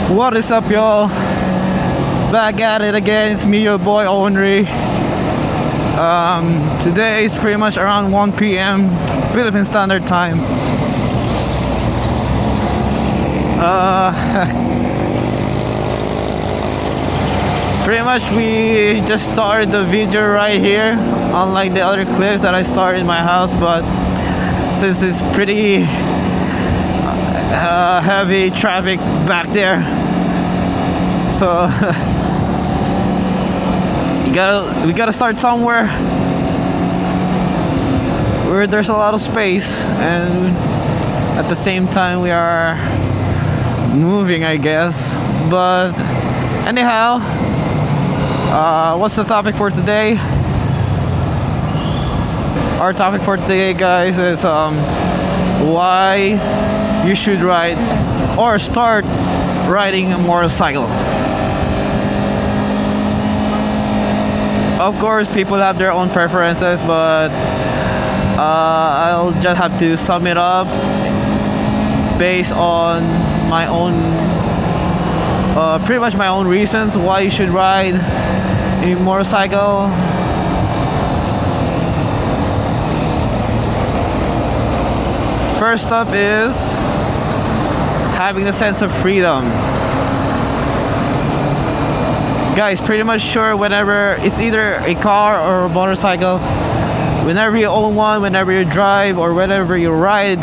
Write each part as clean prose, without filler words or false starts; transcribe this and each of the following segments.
What is up, y'all? Back at it again. It's me, your boy Owenry. Today is pretty much around 1 p.m. Philippine Standard Time. Pretty much we just started the video right here, unlike the other clips that I started in my house, but since it's pretty heavy traffic back there, so we gotta start somewhere where there's a lot of space, and at the same time we are moving, I guess. But anyhow, what's the topic for today? Our topic for today, guys, is why you should ride or start riding a motorcycle. Of course, people have their own preferences, but I'll just have to sum it up based on my own, pretty much my own reasons why you should ride a motorcycle. First up is having a sense of freedom. Guys, pretty much sure whenever it's either a car or a motorcycle, whenever you own one, whenever you drive, or whenever you ride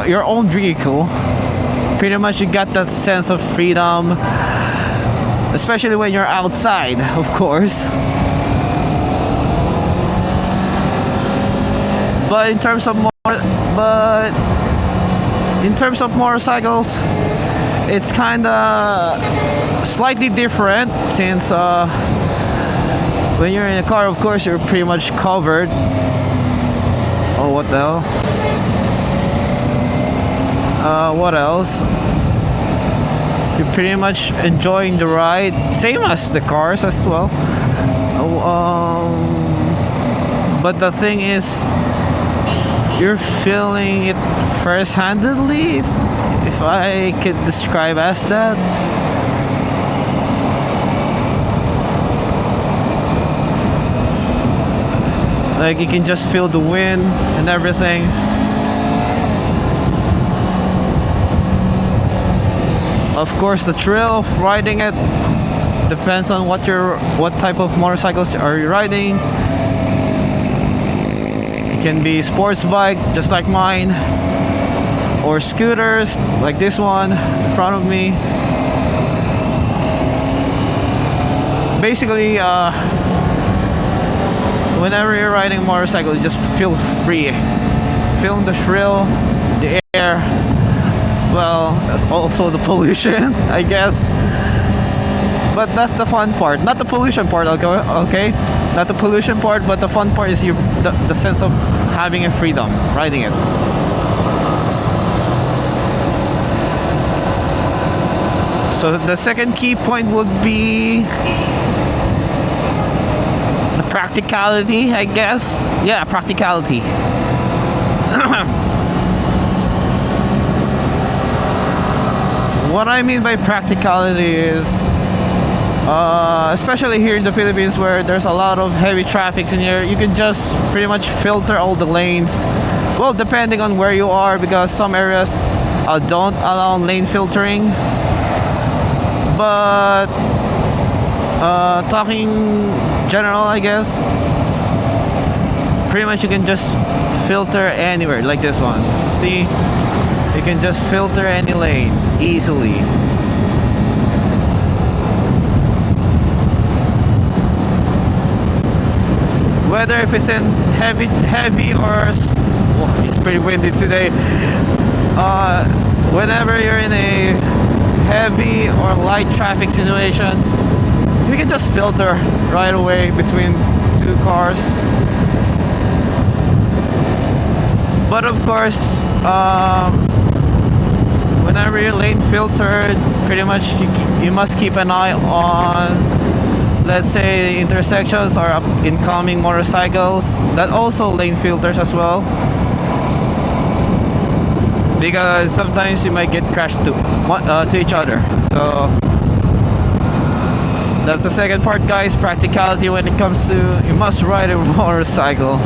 your own vehicle, pretty much you got that sense of freedom, especially when you're outside, of course. But in terms of motorcycles, it's kind of slightly different, since when you're in a car, of course, you're pretty much covered. Oh, what the hell? What else? You're pretty much enjoying the ride, same as the cars as well. But the thing is, you're feeling it first-handedly, if I could describe as that. Like, you can just feel the wind and everything. Of course, the thrill of riding it depends on what type of motorcycles are you riding. It can be sports bike, just like mine, or scooters, like this one in front of me. Basically, whenever you're riding a motorcycle, you just feel free, feeling the thrill, the air. Well, that's also the pollution, I guess. But that's the fun part, not the pollution part. Okay, not the pollution part, but the fun part is the sense of having a freedom, riding it. So the second key point would be the practicality, I guess. Yeah, practicality. What I mean by practicality is, especially here in the Philippines, where there's a lot of heavy traffic in here, you can just pretty much filter all the lanes. Well, depending on where you are, because some areas don't allow lane filtering. But talking general, I guess, pretty much you can just filter anywhere, like this one. See? You can just filter any lanes easily. Whether if it's in heavy or it's pretty windy today. Whenever you're in a heavy or light traffic situations, you can just filter right away between two cars. But of course, whenever you're lane filtered, pretty much you must keep an eye on, let's say, intersections or incoming motorcycles that also lane filters as well. because sometimes you might get crashed to each other. So that's the second part, guys. Practicality when it comes to you must ride a motorcycle.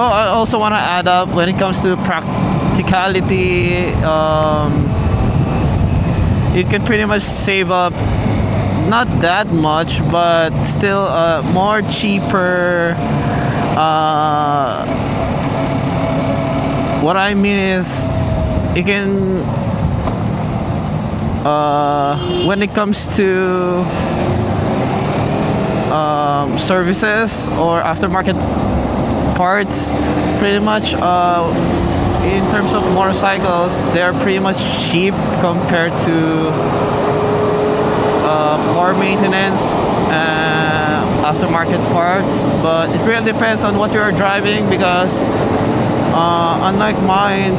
I also want to add up when it comes to practicality. You can pretty much save up not that much, but still more cheaper. What I mean is, you can when it comes to services or aftermarket parts, pretty much in terms of motorcycles, they're pretty much cheap compared to car maintenance and aftermarket parts. But it really depends on what you're driving, because unlike mine,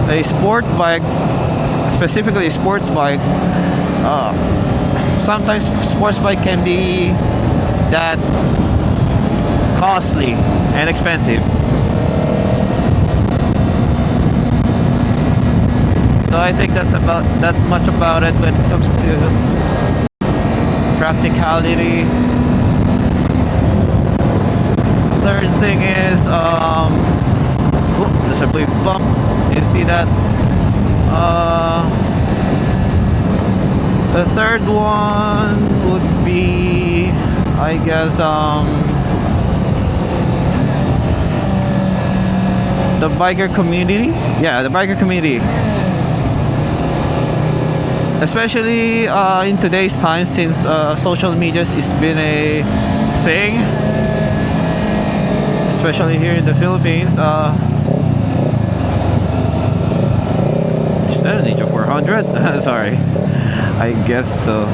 a sport bike, specifically a sports bike, sometimes sports bike can be that costly and expensive. So I think that's much about it when it comes to practicality. Third thing is there's a big bump. You see that? The third one would be, I guess, the biker community. Yeah, the biker community. Especially in today's time, since social media has been a thing, especially here in the Philippines. Is that a Ninja 400? Sorry, I guess so.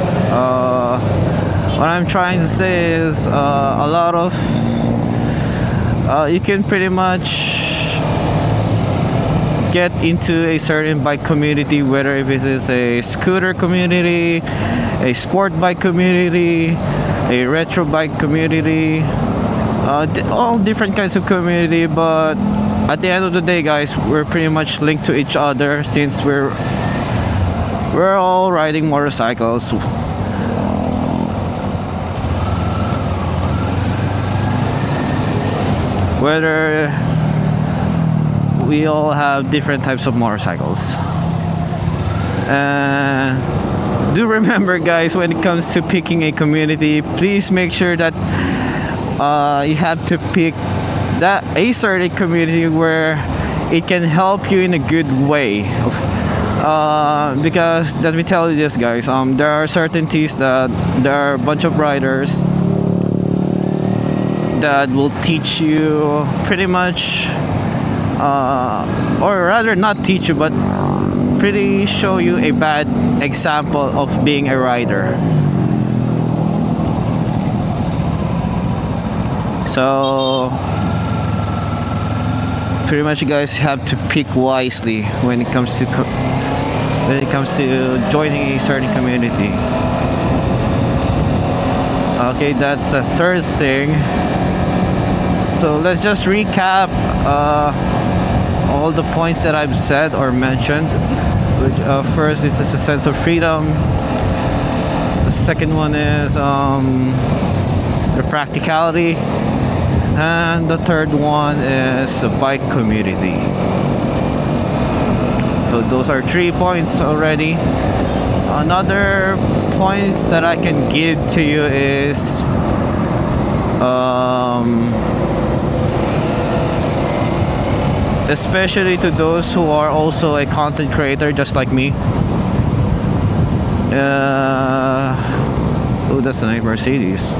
What I'm trying to say is a lot of you can pretty much get into a certain bike community, whether if it is a scooter community, a sport bike community, a retro bike community, all different kinds of community. But at the end of the day, guys, we're pretty much linked to each other, since we're all riding motorcycles. Whether we all have different types of motorcycles. Do remember, guys, when it comes to picking a community, please make sure that you have to pick a certain community where it can help you in a good way. Because let me tell you this, guys, there are certainties that there are a bunch of riders that will teach you pretty much, or rather not teach you, but pretty show you a bad example of being a rider. So pretty much you guys have to pick wisely when it comes to joining a certain community. Okay, that's the third thing. So let's just recap all the points that I've said or mentioned. Which first is just a sense of freedom. The second one is the practicality, and the third one is the bike community. So those are 3 points already. Another points that I can give to you is especially to those who are also a content creator just like me. Oh, that's a nice Mercedes.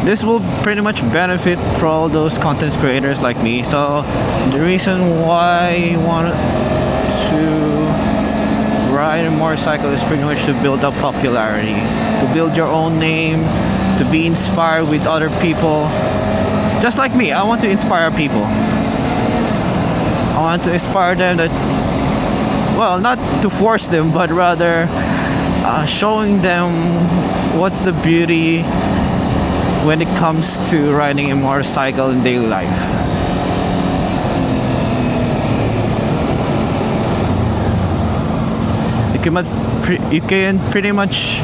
This will pretty much benefit for all those content creators like me. So the reason why you want to ride a motorcycle is pretty much to build up popularity, to build your own name, to be inspired with other people. Just like me, I want to inspire people. I want to inspire them that, well, not to force them, but rather showing them what's the beauty when it comes to riding a motorcycle in daily life. You can pretty much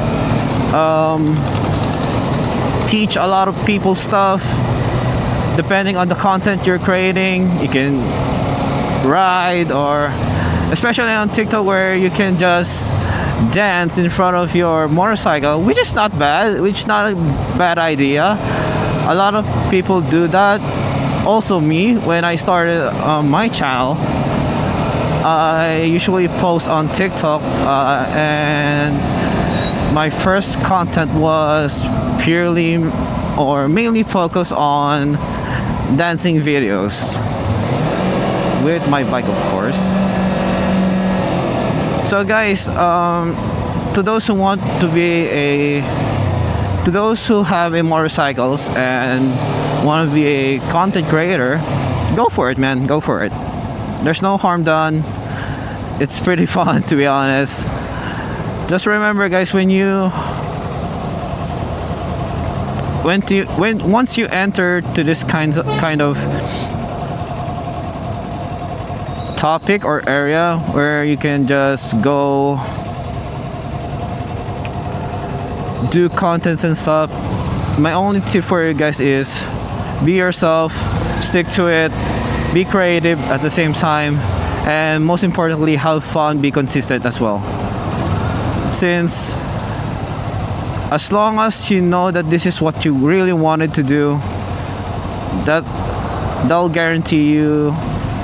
teach a lot of people stuff depending on the content you're creating. You can ride, or especially on TikTok, where you can just dance in front of your motorcycle, which is not bad, which is not a bad idea. A lot of people do that. Also me, when I started my channel, I usually post on TikTok, and my first content was purely or mainly focused on dancing videos with my bike, of course. So guys, to those who want to to those who have a motorcycles and want to be a content creator, go for it, man, go for it. There's no harm done. It's pretty fun, to be honest. Just remember, guys, once you enter to this kind of topic or area where you can just go do contents and stuff, my only tip for you guys is be yourself, stick to it, be creative at the same time, and most importantly, have fun, be consistent as well. Since as long as you know that this is what you really wanted to do, that'll guarantee you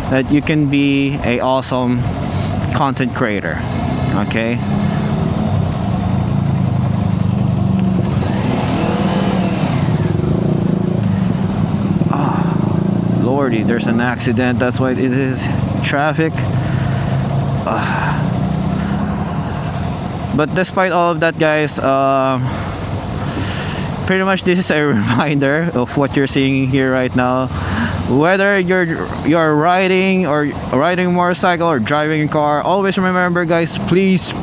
that you can be a awesome content creator. Okay? Lordy, there's an accident. That's why it is traffic. But despite all of that, guys, pretty much this is a reminder of what you're seeing here right now. Whether you're riding or riding a motorcycle or driving a car, always remember, guys, please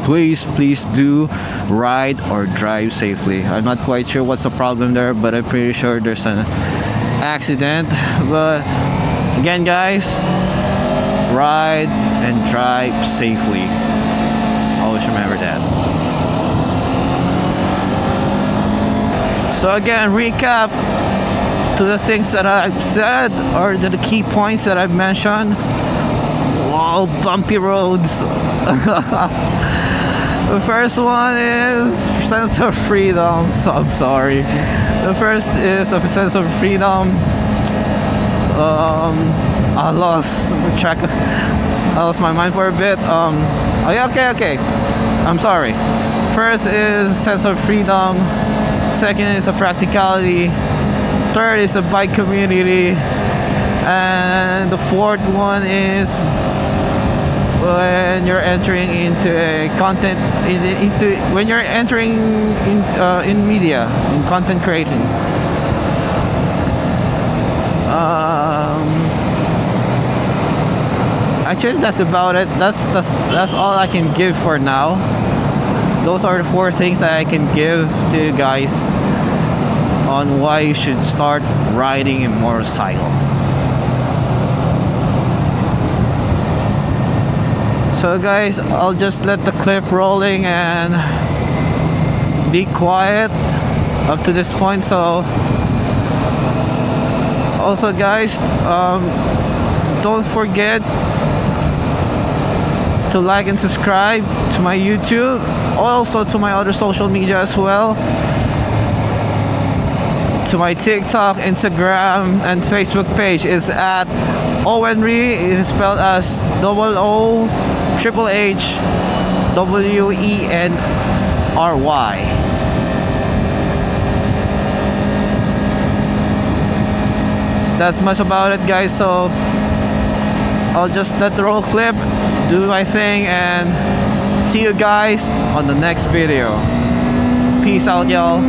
do ride or drive safely. I'm not quite sure what's the problem there, but I'm pretty sure there's an accident. But again, guys, ride and drive safely. Always remember that. So again, recap to the things that I've said, or the key points that I've mentioned. Wow, bumpy roads. The first one is sense of freedom. So I'm sorry. The first is the sense of freedom. I lost track. I lost my mind for a bit. Okay. I'm sorry. First is sense of freedom. Second is the practicality. Third is the bike community. And the fourth one is when you're entering into a content, when you're entering in media, in content creating. Actually, that's about it. That's all I can give for now. Those are the four things that I can give to you guys on why you should start riding a motorcycle. So guys, I'll just let the clip rolling and be quiet up to this point. So also, guys, don't forget to like and subscribe to my YouTube, also to my other social media as well, to my TikTok, Instagram, and Facebook page. Is at Owenry. It is spelled as OOHHWENRY. That's much about it, guys. So I'll just let the roll clip, do my thing, and see you guys on the next video. Peace out, y'all.